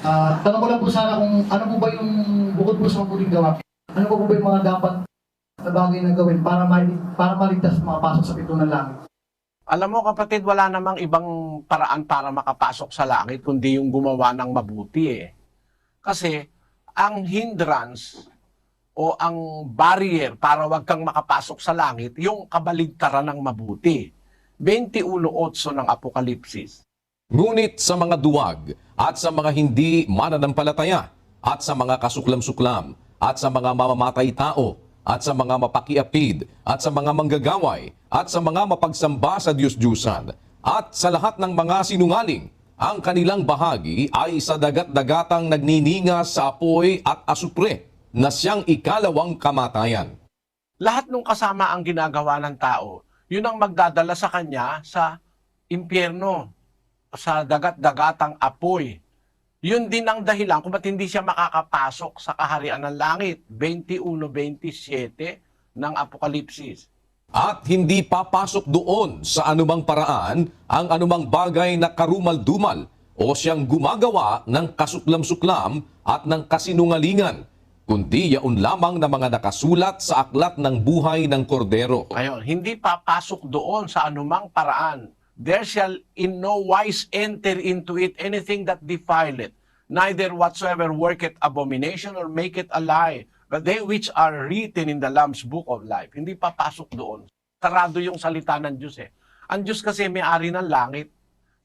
Tanong ko lang po sana kung ano po ba yung bukod po sa mabuting gawa, ano po ba yung mga dapat na bagay na gawin para maligtas makapasok sa pito ng langit? Alam mo kapatid, wala namang ibang paraan para makapasok sa langit kundi yung gumawa ng mabuti eh. Kasi ang hindrance o ang barrier para wag kang makapasok sa langit, yung kabaligtaran ng mabuti. 21:8 ng Apokalipsis. Ngunit sa mga duwag at sa mga hindi mananampalataya at sa mga kasuklam-suklam at sa mga mamamatay tao at sa mga mapakiapid at sa mga manggagaway at sa mga mapagsamba sa Diyos-Diyusan at sa lahat ng mga sinungaling, ang kanilang bahagi ay sa dagat-dagatang nagniningas sa apoy at asupre na siyang ikalawang kamatayan. Lahat ng kasama ang ginagawa ng tao, yun ang magdadala sa kanya sa impyerno, sa dagat-dagatang apoy. Yun din ang dahilan kung ba't hindi siya makakapasok sa kaharian ng langit. 21:27 ng Apokalipsis. At hindi papasok doon sa anumang paraan ang anumang bagay na karumal-dumal o siyang gumagawa ng kasuklam-suklam at ng kasinungalingan, kundi yaon lamang na mga nakasulat sa aklat ng buhay ng kordero. Ayun, hindi papasok doon sa anumang paraan. There shall in no wise enter into it anything that defile it, neither whatsoever worketh abomination or make it a lie, but they which are written in the Lamb's book of life. Hindi papasok doon. Sarado yung salita ng Diyos eh. Ang Diyos kasi may-ari ng langit.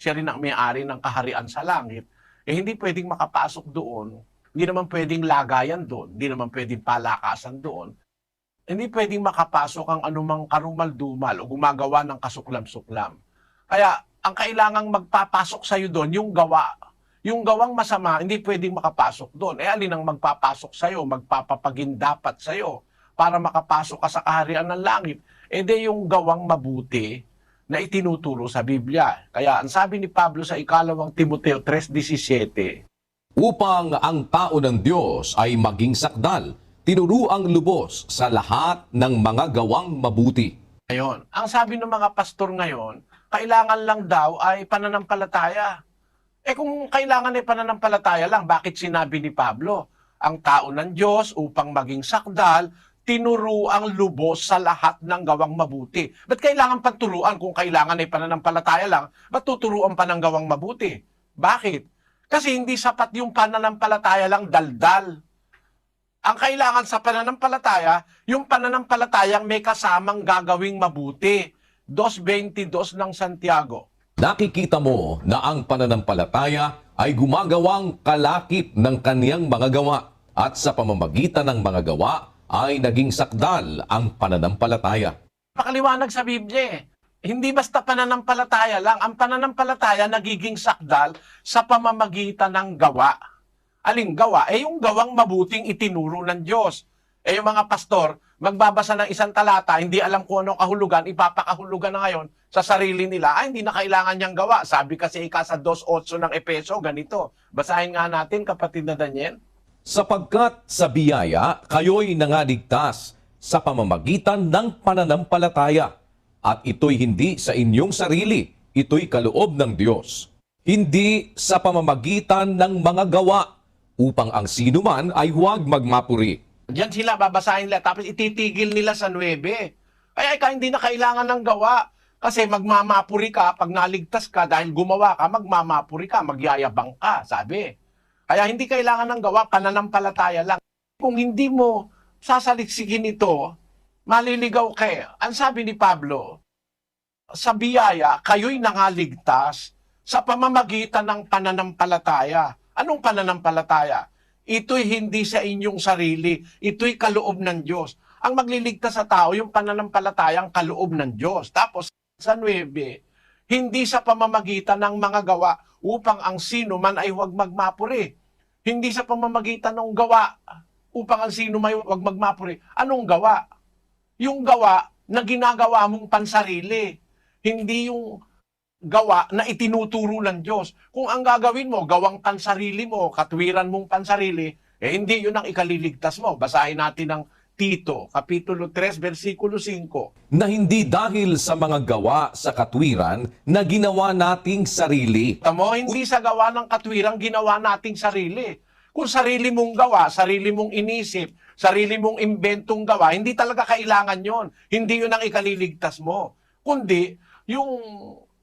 Siya rin ang may-ari ng kaharian sa langit. Eh hindi pwedeng makapasok doon. Hindi naman pwedeng lagayan doon. Hindi naman pwedeng palakasan doon. Hindi pwedeng makapasok ang anumang karumal-dumal o gumagawa ng kasuklam-suklam. Kaya, ang kailangang magpapasok sa'yo doon, yung gawa. Yung gawang masama, hindi pwedeng makapasok doon. Eh, alin ang magpapasok sa'yo, magpapapagindapat sa'yo para makapasok ka sa kaharian ng langit? Eh, di yung gawang mabuti na itinuturo sa Biblia. Kaya, ang sabi ni Pablo sa 2 Timoteo 3:17, Upang ang tao ng Diyos ay maging sakdal, tinuruang lubos sa lahat ng mga gawang mabuti. ayun. Ang sabi ng mga pastor ngayon, kailangan lang daw ay pananampalataya. Eh kung kailangan ay pananampalataya lang, bakit sinabi ni Pablo, ang tao ng Diyos upang maging sakdal, tinuruang lubos sa lahat ng gawang mabuti. Ba't kailangan pagturuan kung kailangan ay pananampalataya lang? Ba't tuturuan pa ng gawang mabuti? Bakit? Kasi hindi sapat yung pananampalataya lang daldal. Ang kailangan sa pananampalataya, yung pananampalatayang may kasamang gagawing mabuti. 2:22 ng Santiago. Nakikita mo na ang pananampalataya ay gumagawang kalakip ng kaniyang mga gawa at sa pamamagitan ng mga gawa ay naging sakdal ang pananampalataya. Pakaliwanag sa Biblia eh. Hindi basta pananampalataya lang. Ang pananampalataya nagiging sakdal sa pamamagitan ng gawa. Aling gawa? Eh yung gawang mabuting itinuro ng Diyos. Eh yung mga pastor, magbabasa ng isang talata, hindi alam kung ano kahulugan, ipapakahulugan na ngayon sa sarili nila, hindi na kailangan niyang gawa. Sabi kasi sa 2:8 ng Epeso, ganito. Basahin nga natin, kapatid na Daniel. Sapagkat sa biyaya, kayo'y nangaligtas sa pamamagitan ng pananampalataya. At ito'y hindi sa inyong sarili, ito'y kaloob ng Diyos. Hindi sa pamamagitan ng mga gawa, upang ang sinuman ay huwag magmapuri. Diyan sila, babasahin nila, tapos ititigil nila sa 9. Kaya hindi na kailangan ng gawa. Kasi magmamapuri ka, pag naligtas ka, dahil gumawa ka, magmamapuri ka, magyayabang ka, sabi. Kaya hindi kailangan ng gawa, pananampalataya lang. Kung hindi mo sasaliksikin ito, maliligaw ka. Ang sabi ni Pablo, sa biyaya, kayo'y nangaligtas sa pamamagitan ng pananampalataya. Anong pananampalataya? Ito'y hindi sa inyong sarili. Ito'y kaloob ng Diyos. Ang magliligtas sa tao, yung pananampalatayang kaloob ng Diyos. Tapos sa 9, hindi sa pamamagitan ng mga gawa upang ang sino man ay huwag magmapuri. Hindi sa pamamagitan ng gawa upang ang sino man ay huwag magmapuri. Anong gawa? Yung gawa na ginagawa mong pansarili. Hindi yung gawa na itinuturo ng Diyos. Kung ang gagawin mo, gawang pansarili mo, katwiran mong pansarili, eh hindi yun ang ikaliligtas mo. Basahin natin ang Tito, Kapitulo 3, versikulo 5. Na hindi dahil sa mga gawa sa katwiran na ginawa nating sarili. Tamo, hindi sa gawa ng katwirang ginawa nating sarili. Kung sarili mong gawa, sarili mong inisip, sarili mong inventong gawa, hindi talaga kailangan yon. Hindi yun ang ikaliligtas mo. Kundi, yung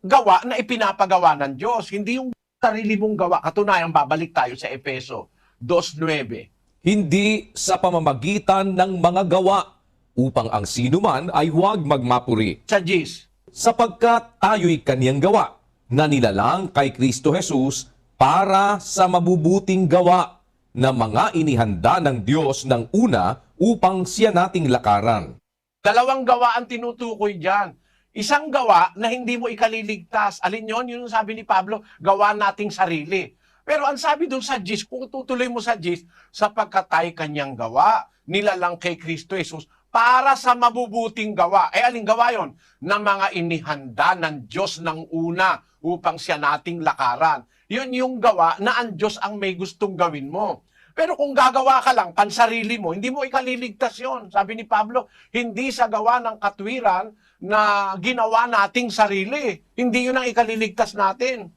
gawa na ipinapagawa ng Diyos. Hindi yung sarili mong gawa. Katunayan, babalik tayo sa Efeso 2:9. Hindi sa pamamagitan ng mga gawa, upang ang sinuman ay huwag magmapuri. Sa Gis, Sapagkat tayo'y kaniyang gawa, na nilalang kay Kristo Jesus para sa mabubuting gawa na mga inihanda ng Diyos ng una upang siya nating lakaran. dalawang gawa ang tinutukoy dyan. Isang gawa na hindi mo ikaliligtas. Alin yon? Yun ang sabi ni Pablo, gawa nating sarili. Pero ang sabi doon sa Gis, kung tutuloy mo sa Gis, sapagkat tayo kanyang gawa, nilalang kay Kristo Jesus, para sa mabubuting gawa. Aling gawa yon? Na mga inihanda ng Diyos ng una upang siya nating lakaran. Yun yung gawa na ang Diyos ang may gustong gawin mo. Pero kung gagawa ka lang, pansarili mo, hindi mo ikaliligtas yon. Sabi ni Pablo, hindi sa gawa ng katwiran na ginawa nating sarili. Hindi yun ang ikaliligtas natin.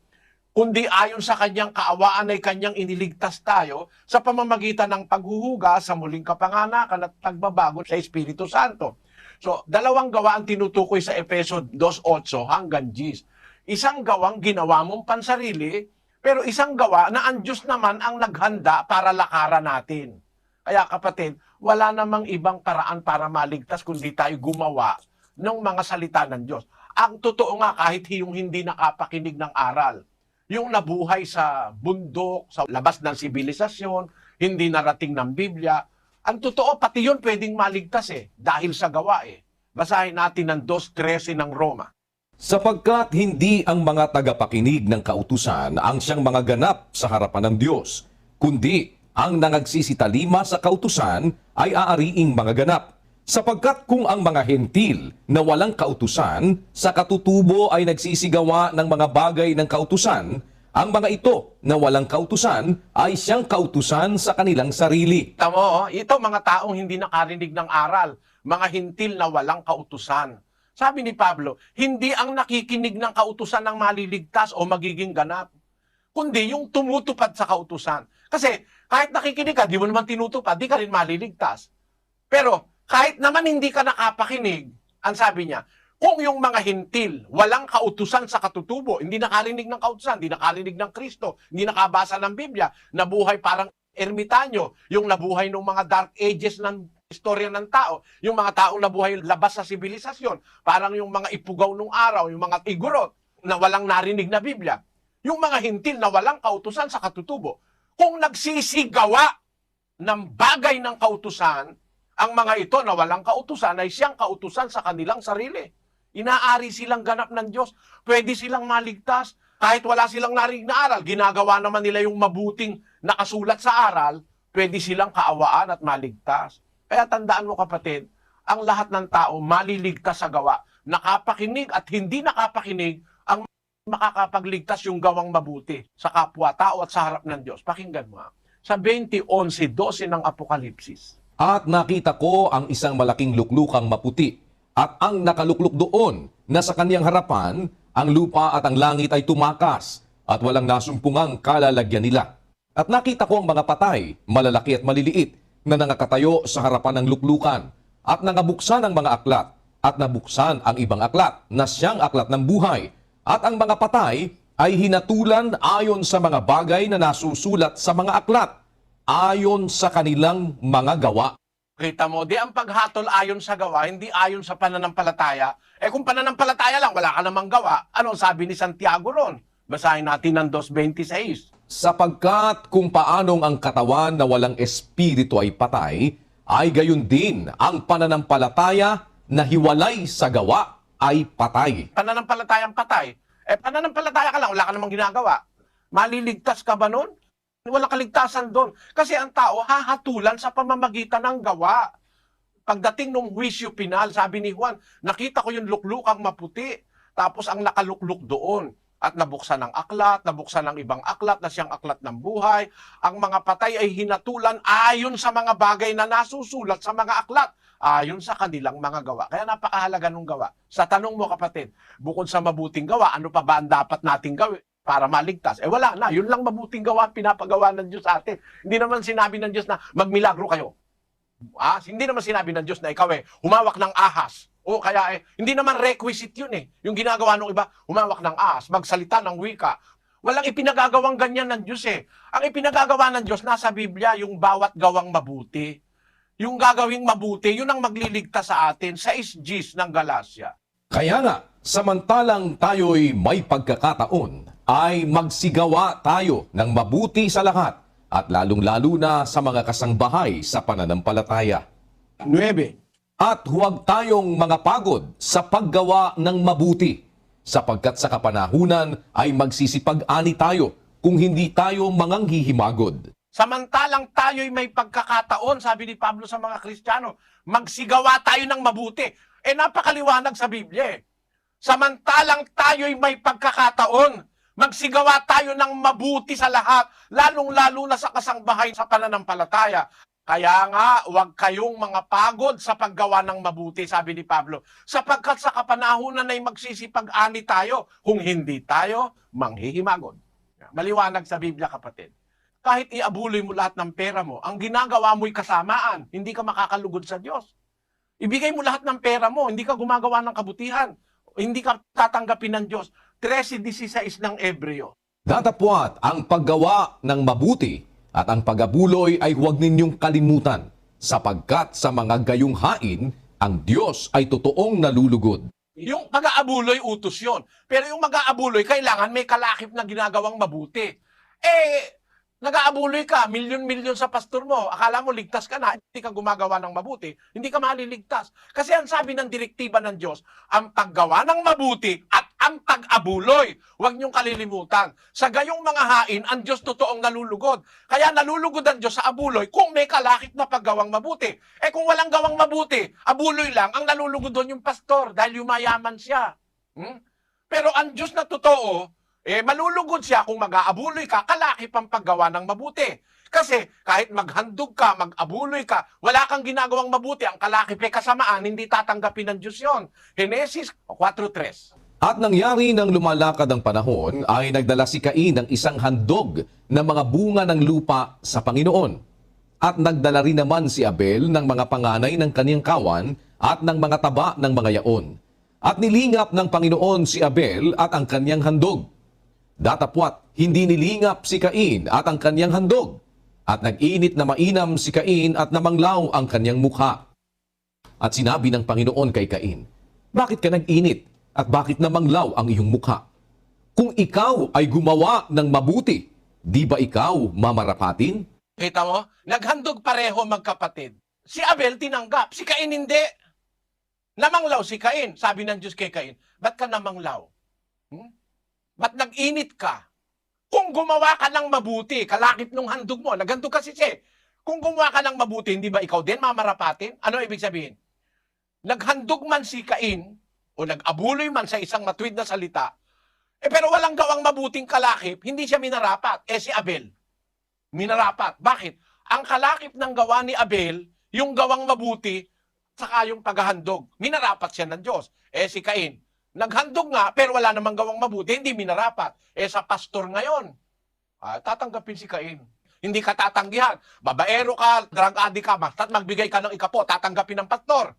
Kundi ayon sa kanyang kaawaan ay kanyang iniligtas tayo sa pamamagitan ng paghuhuga sa muling kapanganakan at pagbabago sa Espiritu Santo. So, dalawang gawa ang tinutukoy sa Efeso 2:8 hanggang 10. Isang gawang ginawa mong pansarili, pero isang gawa na ang Diyos naman ang naghanda para lakaran natin. Kaya kapatid, wala namang ibang paraan para maligtas kundi tayo gumawa ng mga salita ng Diyos. Ang totoo nga kahit yung hindi nakapakinig ng aral, yung nabuhay sa bundok, sa labas ng sibilisasyon, hindi narating ng Biblia, ang totoo, pati yun pwedeng maligtas dahil sa gawa Basahin natin ng 2:13 ng Roma. Sapagkat hindi ang mga tagapakinig ng kautusan ang siyang mga ganap sa harapan ng Diyos, kundi ang nangagsisitalima sa kautusan ay aariing mga ganap. Sapagkat kung ang mga hentil na walang kautusan sa katutubo ay nagsisigawa ng mga bagay ng kautusan, ang mga ito na walang kautusan ay siyang kautusan sa kanilang sarili. Tamo, ito mga taong hindi nakarinig ng aral, mga hintil na walang kautusan. Sabi ni Pablo, hindi ang nakikinig ng kautusan ang maliligtas o magiging ganap, kundi yung tumutupad sa kautusan. Kasi kahit nakikinig ka, di mo naman tinutupad, di ka rin maliligtas. Pero kahit naman hindi ka nakapakinig, ang sabi niya, kung yung mga hintil, walang kautusan sa katutubo, hindi nakarinig ng kautusan, hindi nakarinig ng Kristo, hindi nakabasa ng Biblia, nabuhay parang ermitanyo, yung nabuhay ng mga dark ages ng istorya ng tao, yung mga taong nabuhay labas sa sibilisasyon, parang yung mga ipugaw ng araw, yung mga igorot na walang narinig na Biblia, yung mga hintil na walang kautusan sa katutubo, kung nagsisigawa ng bagay ng kautusan, ang mga ito na walang kautusan ay siyang kautusan sa kanilang sarili. Inaari silang ganap ng Diyos. Pwede silang maligtas. Kahit wala silang narinig na aral, ginagawa naman nila yung mabuting nakasulat sa aral, pwede silang kaawaan at maligtas. Kaya tandaan mo kapatid, ang lahat ng tao maliligtas sa gawa. Nakapakinig at hindi nakapakinig, ang makakapagligtas yung gawang mabuti sa kapwa-tao at sa harap ng Diyos. Pakinggan mo. Sa 20:11-12 ng Apokalipsis. At nakita ko ang isang malaking luklukang maputi, at ang nakalukluk doon na sa kaniyang harapan, ang lupa at ang langit ay tumakas, at walang nasumpungang kalalagyan nila. At nakita ko ang mga patay, malalaki at maliliit, na nangakatayo sa harapan ng luklukan, at nangabuksan ang mga aklat, at nabuksan ang ibang aklat, na siyang aklat ng buhay. At ang mga patay ay hinatulan ayon sa mga bagay na nasusulat sa mga aklat, ayon sa kanilang mga gawa. Kita mo, di ang paghatol ayon sa gawa, hindi ayon sa pananampalataya. Kung pananampalataya lang, wala ka namang gawa. Ano sabi ni Santiago ron? Basahin natin ng 2:26. Sapagkat kung paanong ang katawan na walang espiritu ay patay, ay gayon din ang pananampalataya na hiwalay sa gawa ay patay. Pananampalatayang patay. Pananampalataya ka lang, wala ka namang ginagawa. Maliligtas ka ba nun? Walang kaligtasan doon. Kasi ang tao hahatulan sa pamamagitan ng gawa. Pagdating nung huwisyo pinal, sabi ni Juan, nakita ko yung luklukang maputi, tapos ang nakalukluk doon. At nabuksan ng aklat, nabuksan ng ibang aklat na siyang aklat ng buhay. Ang mga patay ay hinatulan ayon sa mga bagay na nasusulat sa mga aklat, ayon sa kanilang mga gawa. Kaya napakahalaga ng gawa. Sa tanong mo, kapatid, bukod sa mabuting gawa, ano pa ba ang dapat nating gawin para maligtas? Wala na. Yun lang mabuting gawa ang pinapagawa ng Diyos sa atin. Hindi naman sinabi ng Diyos na magmilagro kayo. Hindi naman sinabi ng Diyos na ikaw humawak ng ahas. O kaya hindi naman requisite yun Yung ginagawa ng iba, humawak ng ahas, magsalita ng wika. Walang ipinagagawang ganyan ng Diyos Ang ipinagagawa ng Diyos nasa Biblia, yung bawat gawang mabuti. Yung gagawing mabuti, yun ang magliligtas sa atin sa isjis ng Galacia. Kaya nga, samantalang tayo'y may pagkakataon, ay magsigawa tayo ng mabuti sa lahat at lalong-lalo na sa mga kasangbahay sa pananampalataya. 9. At huwag tayong mga pagod sa paggawa ng mabuti, sapagkat sa kapanahunan ay magsisipag-ani tayo kung hindi tayo manganghihimagod. Samantalang tayo'y may pagkakataon, sabi ni Pablo sa mga Kristiyano, magsigawa tayo ng mabuti. Napakaliwanag sa Biblia Samantalang tayo'y may pagkakataon, magsigawa tayo ng mabuti sa lahat, lalong-lalo na sa kasangbahay sa pananampalataya. Kaya nga, huwag kayong mga pagod sa paggawa ng mabuti, sabi ni Pablo, sapagkat sa kapanahunan ay magsisipag-ani tayo kung hindi tayo manghihimagod. Maliwanag sa Biblia, kapatid. Kahit iabuloy mo lahat ng pera mo, ang ginagawa mo'y kasamaan, hindi ka makakalugod sa Diyos. Ibigay mo lahat ng pera mo, hindi ka gumagawa ng kabutihan, hindi ka tatanggapin ng Diyos. 13:16 ng Ebreo. Datapwat ang paggawa ng mabuti at ang pag-abuloy ay huwag ninyong kalimutan, sapagkat sa mga gayong hain, ang Diyos ay totoong nalulugod. Yung pag-aabuloy, utos yun. Pero yung mag-aabuloy, kailangan may kalakip na ginagawang mabuti. Nag-aabuloy ka, milyon-milyon sa pastor mo, akala mo ligtas ka na, hindi ka gumagawa ng mabuti, hindi ka maliligtas. Kasi ang sabi ng direktiba ng Diyos, ang paggawa ng mabuti at ang pag-abuloy, huwag niyong kalilimutan. Sa gayong mga hain, ang Diyos totoong nalulugod. Kaya nalulugod ang Diyos sa abuloy kung may kalakip na paggawang mabuti. Kung walang gawang mabuti, abuloy lang, ang nalulugod doon yung pastor dahil yumayaman siya. Pero ang Diyos na totoo, malulugod siya kung mag-aabuloy ka, kalakip ang paggawa ng mabuti. Kasi kahit maghandog ka, mag-abuloy ka, wala kang ginagawang mabuti, ang kalakip ay kasamaan, hindi tatanggapin ng Diyos yun. Genesis 4:3. At nangyari nang lumalakad ang panahon, ay nagdala si Cain ng isang handog na mga bunga ng lupa sa Panginoon. At nagdala rin naman si Abel ng mga panganay ng kaniyang kawan at ng mga taba ng mga yaon. At nilingap ng Panginoon si Abel at ang kaniyang handog. Datapwat, hindi nilingap si Cain at ang kanyang handog, at nag-init na mainam si Cain at namanglaw ang kanyang mukha. At sinabi ng Panginoon kay Cain, bakit ka nag-init at bakit namanglaw ang iyong mukha? Kung ikaw ay gumawa ng mabuti, di ba ikaw mamarapatin? Kita mo? Naghandog pareho magkapatid. Si Abel tinanggap, si Cain hindi. Namanglaw si Cain. Sabi ng Diyos kay Cain, ba't ka namanglaw? Ba't nag-init ka? Kung gumawa ka ng mabuti, kalakip ng handog mo, naghandog kasi siya. Kung gumawa ka ng mabuti, hindi ba ikaw din mamarapatin? Ano ibig sabihin? Naghandog man si Cain, o nag-abuloy man sa isang matuwid na salita, pero walang gawang mabuting kalakip, hindi siya minarapat. Si Abel, minarapat. Bakit? Ang kalakip ng gawa ni Abel, yung gawang mabuti, saka yung paghahandog. Minarapat siya ng Diyos. Si Cain, naghandog nga, pero wala namang gawang mabuti, hindi minarapat. Sa pastor ngayon, tatanggapin si Cain. Hindi ka tatanggihan. Babaero ka, drug addict ka, basta't magbigay ka ng ikapo, tatanggapin ng pastor.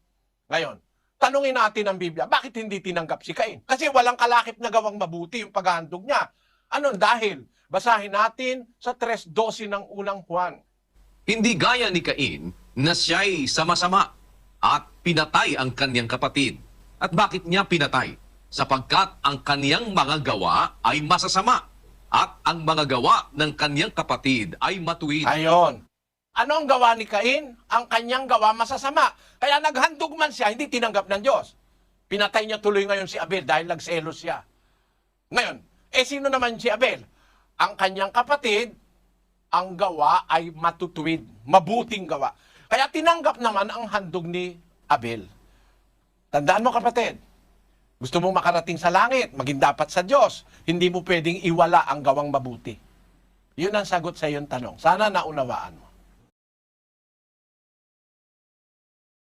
Ngayon, tanungin natin ang Biblia, bakit hindi tinanggap si Cain? Kasi walang kalakip na gawang mabuti yung paghahandog niya. Ano dahil? Basahin natin sa 3:12 ng unang Juan. Hindi gaya ni Cain na siya'y sama-sama at pinatay ang kanyang kapatid. At bakit niya pinatay? Sapagkat ang kaniyang mga gawa ay masasama at ang mga gawa ng kaniyang kapatid ay matuwid. Ayon. Ano ang gawa ni Cain? Ang kanyang gawa masasama. Kaya naghandog man siya, hindi tinanggap ng Diyos. Pinatay niya tuloy ngayon si Abel dahil nagselos siya. Ngayon, sino naman si Abel? Ang kanyang kapatid, ang gawa ay matutuwid, mabuting gawa. Kaya tinanggap naman ang handog ni Abel. Tandaan mo kapatid, Gusto mo makarating sa langit, maging dapat sa Diyos. Hindi mo pwedeng iwala ang gawang mabuti. Yun ang sagot sa iyong tanong. Sana naunawaan mo.